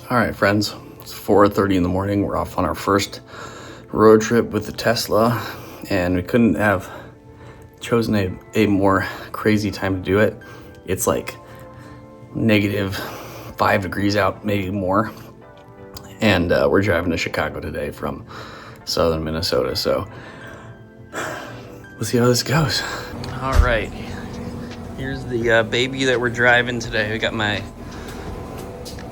All right, friends, it's 4:30 in the morning. We're off on our first road trip with the Tesla, and we couldn't have chosen a more crazy time to do it. It's like -5 degrees out, maybe more. And we're driving to Chicago today from southern Minnesota, so we'll see how this goes. All right, here's the baby that we're driving today. We got my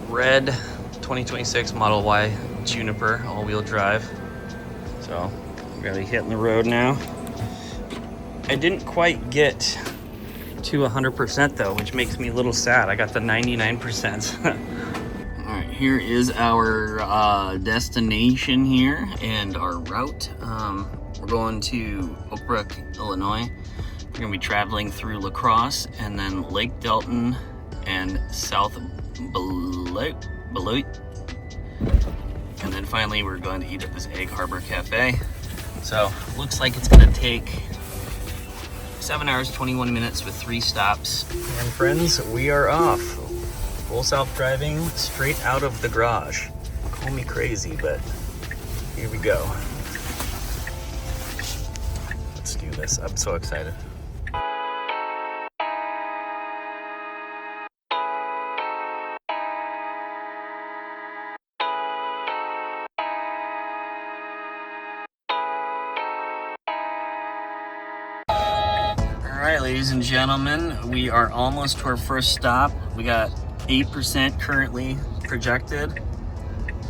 red 2026 Model Y Juniper all-wheel drive. So we're gonna be hitting the road now. I didn't quite get to 100% though, which makes me a little sad. I got the 99%. All right, here is our destination here and our route. We're going to Oak Brook, Illinois. We're gonna be traveling through La Crosse and then Lake Delton and South Beloit. And then finally we're going to eat at this Egg Harbor Cafe. So looks like it's gonna take 7 hours, 21 minutes with 3 stops. And friends, we are off. Full self-driving, straight out of the garage. Call me crazy, but here we go. Let's do this. I'm so excited. All right, ladies and gentlemen, we are almost to our first stop. We got 8% currently projected,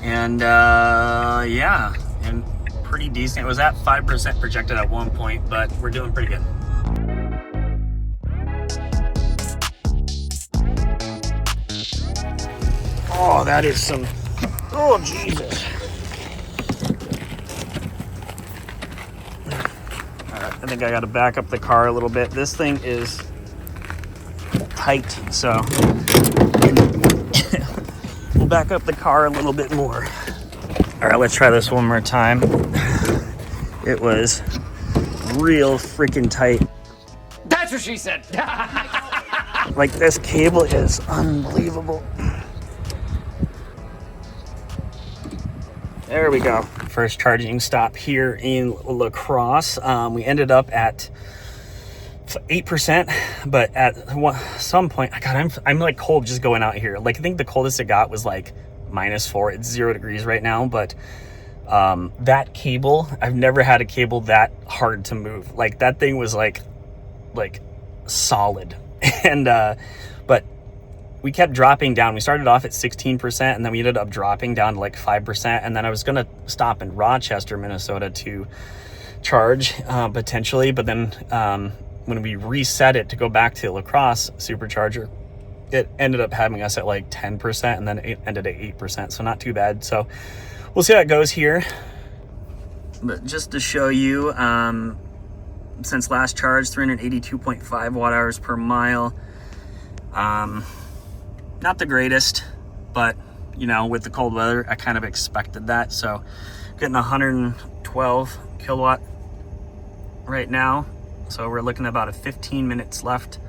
and yeah, and pretty decent. It was at 5% projected at one point, but we're doing pretty good. Oh, that is some, oh Jesus. I think I got to back up the car a little bit. This thing is tight, so we'll back up the car a little bit more. All right, let's try this one more time. It was real freaking tight. That's what she said. Like, this cable is unbelievable. There we go. First charging stop here in La Crosse. We ended up at 8%, but at some point, God, I'm like cold just going out here. Like, I think the coldest it got was like -4. It's 0 degrees right now, but that cable, I've never had a cable that hard to move. Like, that thing was like solid. And but we kept dropping down. We started off at 16%, and then we ended up dropping down to like 5%. And then I was gonna stop in Rochester, Minnesota to charge potentially, but then when we reset it to go back to La Crosse Supercharger, it ended up having us at like 10%, and then it ended at 8%, so not too bad. So we'll see how it goes here. But just to show you, since last charge, 382.5 watt hours per mile. Not the greatest, but you know, with the cold weather, I kind of expected that. So getting 112 kilowatt right now. So we're looking at about 15 minutes left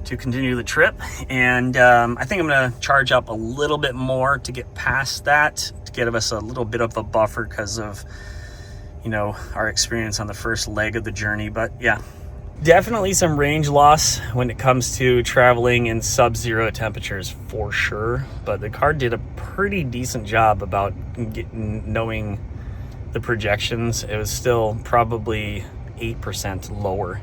to continue the trip. And I think I'm gonna charge up a little bit more to get past that, to give us a little bit of a buffer because of, you know, our experience on the first leg of the journey. But yeah, definitely some range loss when it comes to traveling in sub-zero temperatures for sure. But the car did a pretty decent job about knowing the projections. It was still probably 8% lower.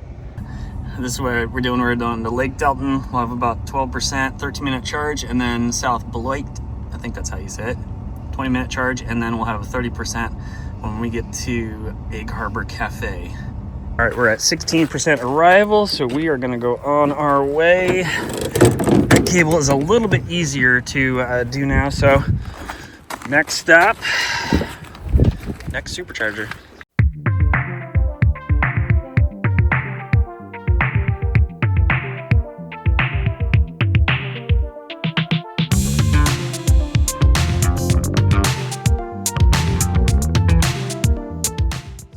This is what we're doing. We're doing to Lake Delton. We'll have about 12%, 13-minute charge, and then South Beloit, I think that's how you say it, 20-minute charge, and then we'll have 30% when we get to Egg Harbor Cafe. All right, we're at 16% arrival, so we are gonna go on our way. That cable is a little bit easier to do now, so next stop, next Supercharger.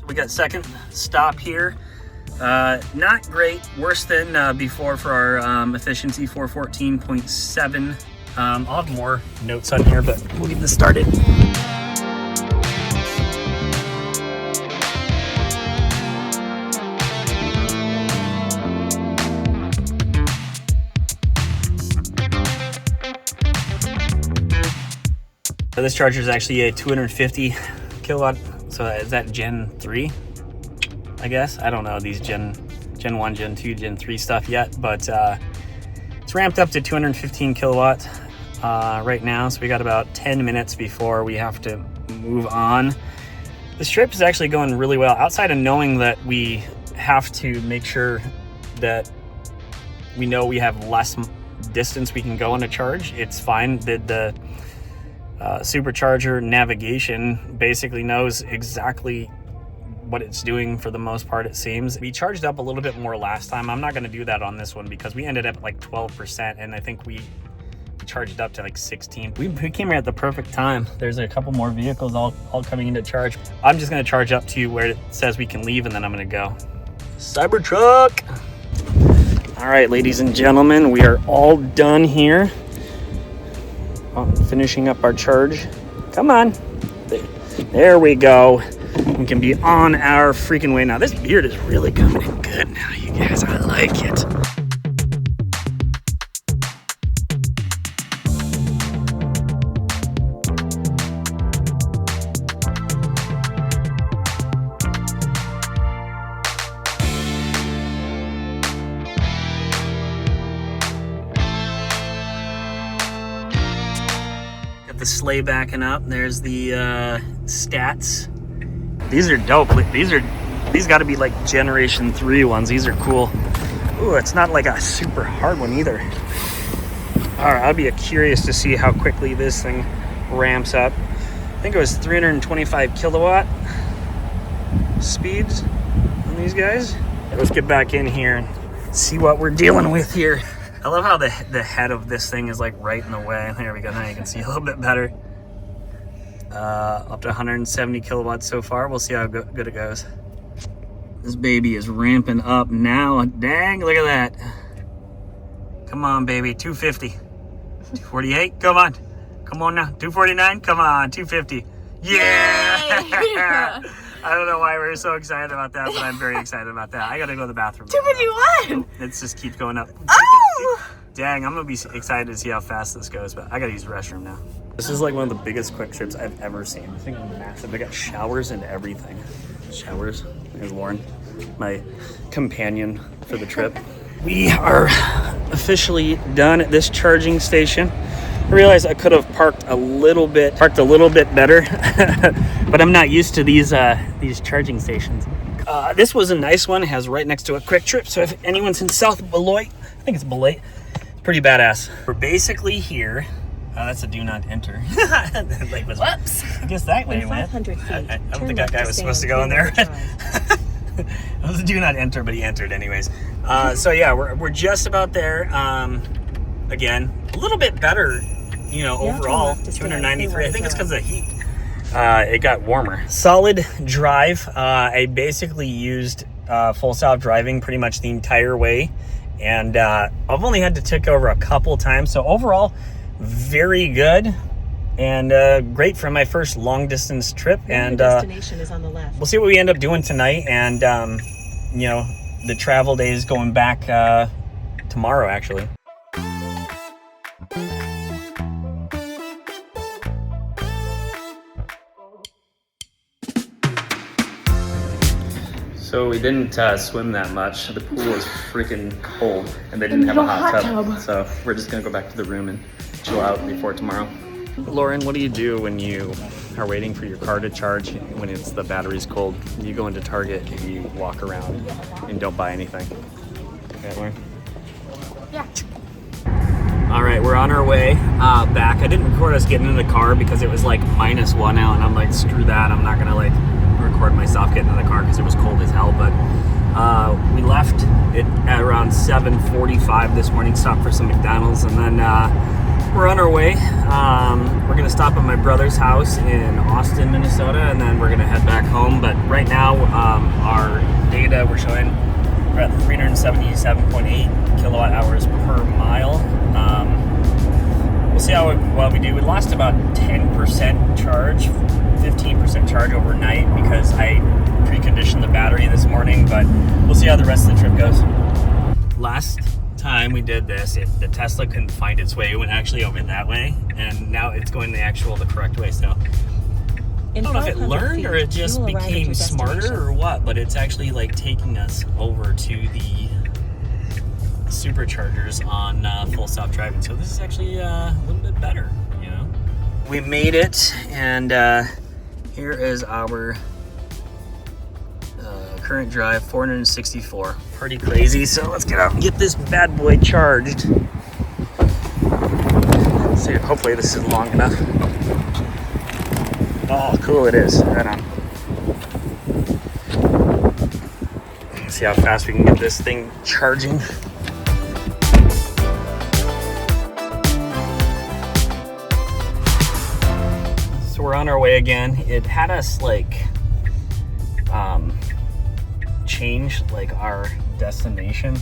We got second stop here. Not great, worse than before for our efficiency, 414.7 I'll have more notes on here, but we'll get this started. So this charger is actually a 250 kilowatt. So is that Gen 3? I guess. I don't know these Gen 1, Gen 2, Gen 3 stuff yet, but it's ramped up to 215 kilowatt right now. So we got about 10 minutes before we have to move on. This trip is actually going really well. Outside of knowing that we have to make sure that we know we have less distance we can go on a charge, it's fine. The Supercharger navigation basically knows exactly what it's doing for the most part, it seems. We charged up a little bit more last time. I'm not going to do that on this one because we ended up at like 12%, and I think we charged up to like 16. We came here at the perfect time. There's a couple more vehicles all coming into charge. I'm just going to charge up to where it says we can leave, and then I'm going to go. Cybertruck! All right, ladies and gentlemen, we are all done here. Finishing up our charge. Come on. There we go. We can be on our freaking way now. This beard is really coming in good now, you guys. I like it. The sleigh backing up. There's the stats. These are dope. These got to be like Generation 3 ones. These are cool. Ooh, it's not like a super hard one either. All right, I'd be curious to see how quickly this thing ramps up. I think it was 325 kilowatt speeds on these guys. Let's get back in here and see what we're dealing with here. I love how the head of this thing is like right in the way. There we go. Now you can see a little bit better. Up to 170 kilowatts so far. We'll see how good it goes. This baby is ramping up now. Dang, look at that. Come on, baby. 250. 248. Come on. Come on now. 249. Come on. 250. Yeah! I don't know why we're so excited about that, but I'm very excited about that. I gotta go to the bathroom. 251! It just keeps going up. Oh! Dang, I'm gonna be excited to see how fast this goes, but I gotta use the restroom now. This is like one of the biggest quick trips I've ever seen. This thing is massive. They got showers and everything. Showers. There's Lauren, my companion for the trip. We are officially done at this charging station. I realized I could have parked a little bit better, but I'm not used to these charging stations. This was a nice one. It has right next to a quick trip, so if anyone's in South Beloit, I think it's Beloit, it's pretty badass. We're basically here. That's a do not enter. Whoops. I guess that way went. I don't think that guy was supposed to go in there. It was a do not enter, but he entered anyways. So yeah, we're just about there. Again, a little bit better, you know, overall. 293. I think it's because of the heat. It got warmer. Solid drive. I basically used full self-driving pretty much the entire way, and I've only had to tick over a couple times. So overall, very good and great for my first long distance trip. And destination is on the left. We'll see what we end up doing tonight, and you know, the travel day is going back tomorrow actually. So we didn't swim that much. The pool was freaking cold, and they didn't have a hot tub. So we're just gonna go back to the room and chill out before tomorrow. Lauren, what do you do when you are waiting for your car to charge when it's the battery's cold? You go into Target and you walk around and don't buy anything. Okay, Lauren? Yeah. All right, we're on our way back. I didn't record us getting in the car because it was like -1 out, and I'm like, screw that. I'm not gonna like record myself getting in the car because it was cold as hell. But we left it at around 7:45 this morning, stopped for some McDonald's, and then we're on our way. We're gonna stop at my brother's house in Austin, Minnesota, and then we're gonna head back home. But right now, our data we're showing, we're at 377.8 kilowatt hours per mile. We'll we'll see what we do. We lost about 10% charge, 15% charge overnight because I preconditioned the battery this morning, but we'll see how the rest of the trip goes. Last time we did this, the Tesla couldn't find its way. It went actually over that way, and now it's going the correct way. So I don't know if it learned or it just became smarter or what, but it's actually like taking us over to the Superchargers on full self driving. So this is actually a little bit better, you know. We made it, and here is our current drive, 464. Pretty crazy. So let's get out and get this bad boy charged. Let's see, hopefully this is long enough. Oh, cool it is. Right on. Let's see how fast we can get this thing charging. So we're on our way again. It had us like change like our destination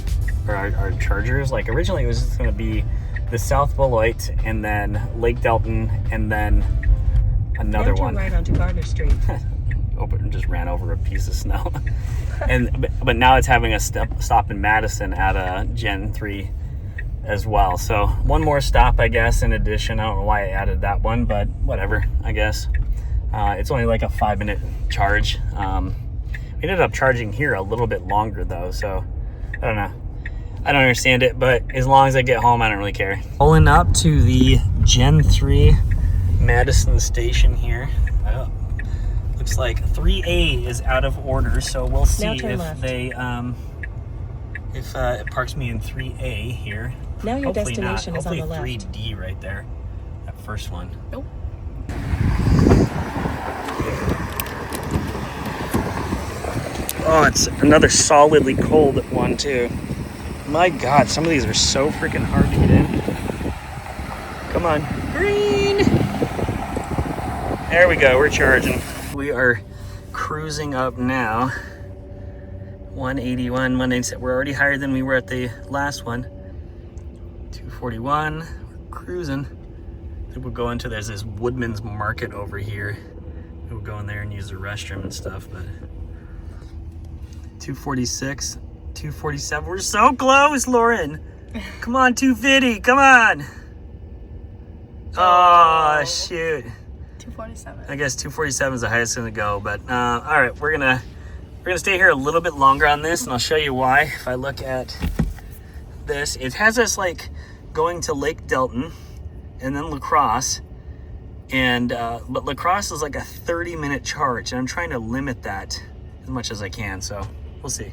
or our chargers. Like originally it was just going to be the South Beloit and then Lake Delton and then another one. Right onto Gardner Street. Oh, but just ran over a piece of snow. but now it's having a stop in Madison at a Gen 3 as well. So one more stop, I guess, in addition. I don't know why I added that one, but whatever, I guess. It's only like a 5-minute charge. We ended up charging here a little bit longer though, so I don't know. I don't understand it, but as long as I get home, I don't really care. Pulling up to the Gen 3 Madison station here. Oh, looks like 3A is out of order, so we'll see if left. They it parks me in 3A here. Now your Hopefully destination not. is on the left. Hopefully 3D right there, that first one. Nope. Oh, it's another solidly cold one too. My God, some of these are so freaking hard to get in. Come on, green. There we go, we're charging. We are cruising up now. 181, 197. We're already higher than we were at the last one. 241, we're cruising. I think we'll go into, there's this Woodman's Market over here. We'll go in there and use the restroom and stuff, but 246, 247. We're so close, Lauren. Come on, 250. Come on. Oh, shoot. 247. I guess 247 is the highest going to go, but all right, we're gonna stay here a little bit longer on this, and I'll show you why. If I look at this, it has us like going to Lake Delton and then La Crosse, and but La Crosse is like a 30-minute charge, and I'm trying to limit that as much as I can, so we'll see.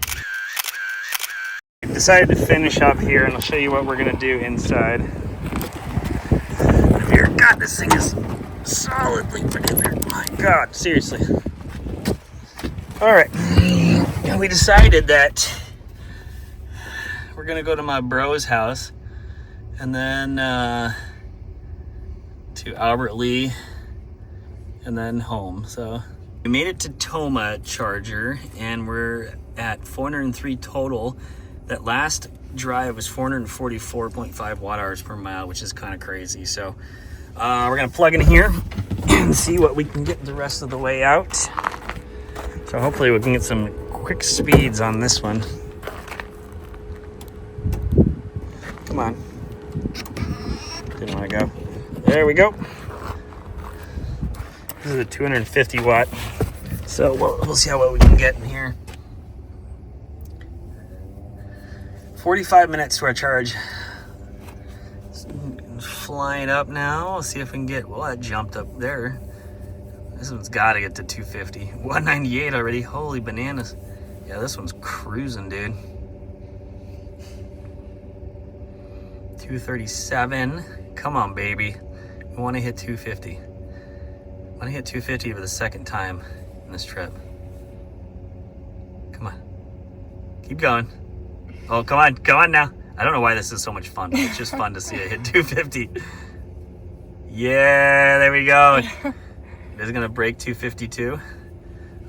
I decided to finish up here, and I'll show you what we're gonna do inside. Here, God, this thing is solidly put in there. My God, seriously. All right, and we decided that we're gonna go to my bro's house, and then to Albert Lee, and then home. So we made it to Toma Charger, and we're at 403 total. That last drive was 444.5 watt hours per mile, which is kind of crazy. So we're gonna plug in here and see what we can get the rest of the way out. So hopefully we can get some quick speeds on this one. Come on. Didn't want to go. There we go. This is a 250 watt. So we'll see how well we can get in here. 45 minutes to our charge. It's flying up now. We'll see if we can get, well, that jumped up there. This one's got to get to 250. 198 already. Holy bananas. Yeah, this one's cruising, dude. 237. Come on, baby. We want to hit 250. I want to hit 250 for the second time in this trip. Come on. Keep going. Oh, come on now. I don't know why this is so much fun, but it's just fun to see it hit 250. Yeah, there we go. It is gonna break 252.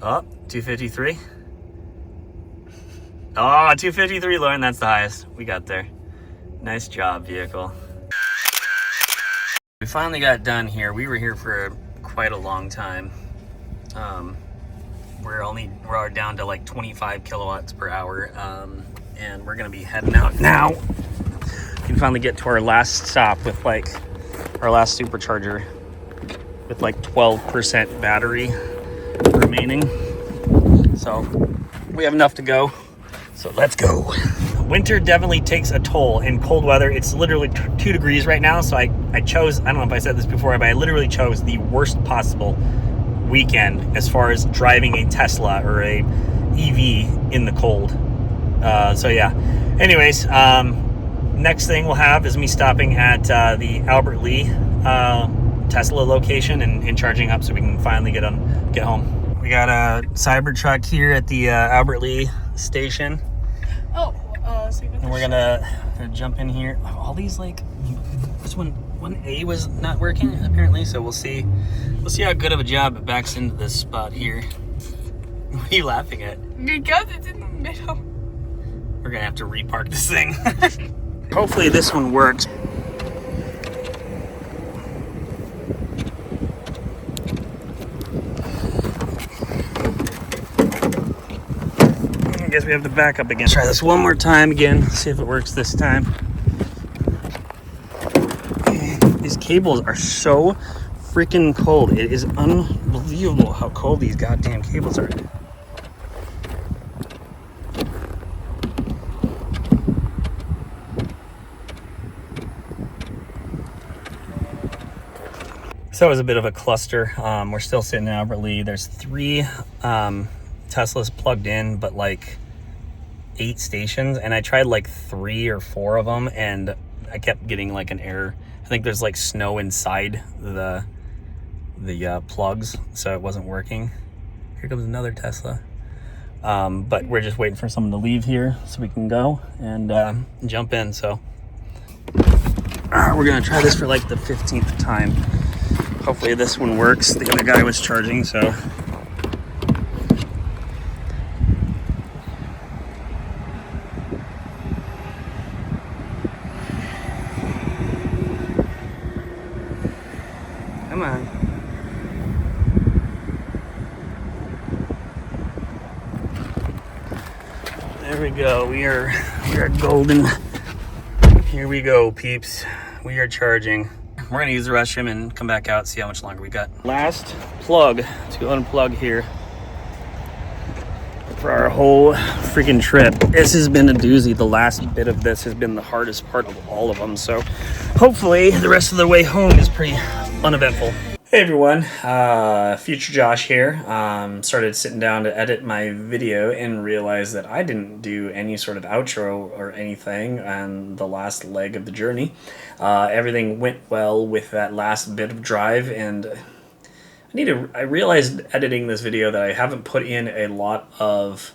Oh, 253. Oh, 253, Lauren, that's the highest. We got there. Nice job, vehicle. We finally got done here. We were here for quite a long time. We're down to like 25 kilowatts per hour, and we're gonna be heading out now. We can finally get to our last stop with like our last supercharger with like 12% battery remaining. So we have enough to go. So let's go. Winter definitely takes a toll. In cold weather, it's literally 2 degrees right now. So I chose, I don't know if I said this before, but I literally chose the worst possible weekend as far as driving a Tesla or a EV in the cold. So yeah. Anyways, next thing we'll have is me stopping at the Albert Lee Tesla location and charging up so we can finally get home. We got a Cybertruck here at the Albert Lee station. Oh, so you got And we're gonna jump in here. All these, like, this one 1A was not working apparently, so we'll see how good of a job it backs into this spot here. What are you laughing at? Because it's in the middle. We're gonna have to repark this thing. Hopefully this one works. I guess we have to back up again. Try this one more time again, see if it works this time. These cables are so freaking cold. It is unbelievable how cold these goddamn cables are. So it was a bit of a cluster. We're still sitting in Albert Lee. There's 3 Teslas plugged in, but like 8 stations, and I tried like 3 or 4 of them, and I kept getting like an error. I think there's like snow inside the plugs, so it wasn't working. Here comes another Tesla. But we're just waiting for someone to leave here so we can go and jump in. So we're gonna try this for like the 15th time. Hopefully this one works. The other guy was charging, so. Come on. There we go. We are golden. Here we go, peeps. We are charging. We're gonna use the restroom and come back out, see how much longer we got. Last plug to unplug here for our whole freaking trip. This has been a doozy. The last bit of this has been the hardest part of all of them. So hopefully the rest of the way home is pretty uneventful. Hey everyone, Future Josh here. Started sitting down to edit my video and realized that I didn't do any sort of outro or anything on the last leg of the journey. Everything went well with that last bit of drive, and I realized editing this video that I haven't put in a lot of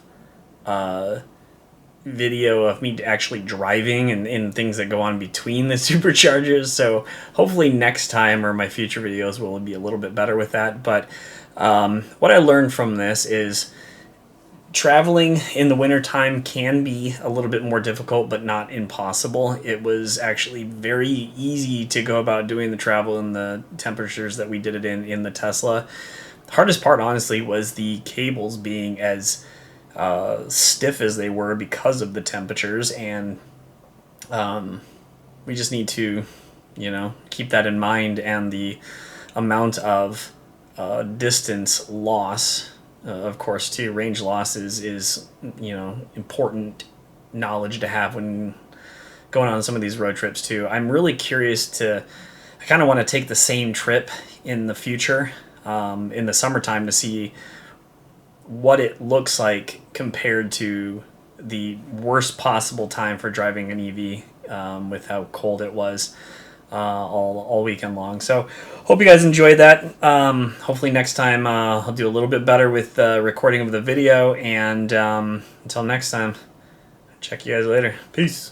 video of me actually driving and things that go on between the superchargers. So hopefully next time or my future videos will be a little bit better with that. But what I learned from this is traveling in the wintertime can be a little bit more difficult, but not impossible. It was actually very easy to go about doing the travel in the temperatures that we did it in the Tesla. The hardest part, honestly, was the cables being as stiff as they were because of the temperatures, and we just need to, keep that in mind, and the amount of distance loss, of course, too. Range loss is important knowledge to have when going on some of these road trips too. I'm really curious I kind of want to take the same trip in the future, in the summertime, to see what it looks like compared to the worst possible time for driving an EV, with how cold it was all weekend long. So hope you guys enjoyed that. Hopefully next time I'll do a little bit better with the recording of the video, and until next time, check you guys later. Peace.